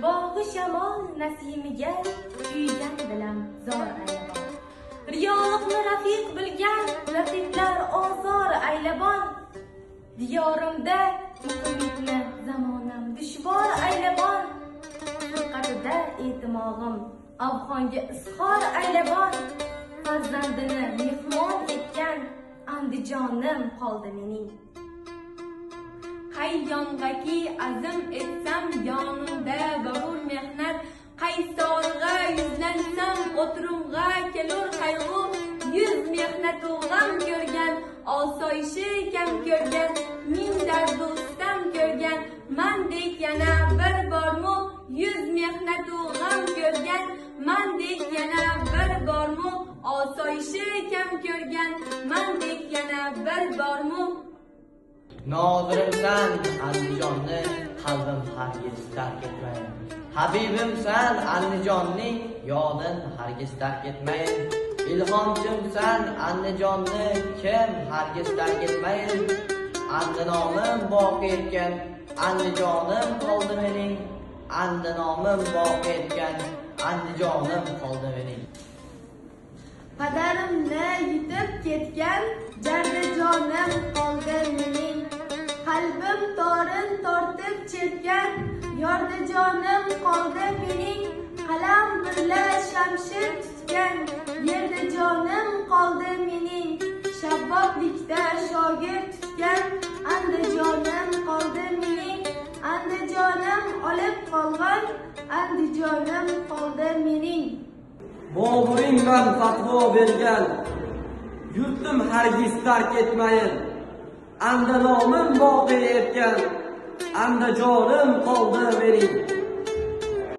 bog'i shamol nasimiga kuygan dilim zor aylabon. Riyoliqni rafiq bilgan raqiblar ozor aylabon. Diyorimda muqimlikni zamonam dushvor aylabon. Furqatida e'timog'im Afg'onga izhor aylabon. Farzandini mehmon etgan Andijonim qoldi mening. Qayyong'aki azm etsam yonimda g'urur mehnat, qaysorg'a yuzlansam o'tirumg'a kelur qayg'u. Yuz mehnat g'am ko'rgan, osoyishi kam ko'rgan, ming dard ustam ko'rgan, mandek yana bir bormu. Yuz mehnat g'am ko'rgan, mandek yana bir bormu. Osoyishi kam ko'rgan, mandek yana bir bormu. Nozirimsan Andijonni qalbim hargiz tark etmayin. Habibimsan Andijonning yodin hargiz tark etmayin. Ilhomchimsan Andijonni kim hargiz tark etmayin. Andinomim boqi etgan Andijonim qoldi mening. Andinomim boqi etgan Andijonim qoldi mening. Padarimni yutib ketgan Jardijonim qoldi mening. Qalbim torin tortib chertgan Yordijonim qoldi mening. Qalam birla shamshir tutgan Yerdijonim qoldi mening. Shabboblikda shogird tutgan Andijonim qoldi mening. Andijonim olib qolgan Andijonim qoldi mening. Boburingdan fatvo bergan yurtim hargiz tark etmayin. Andinomim boqi etgan Andijonim qoldi mening.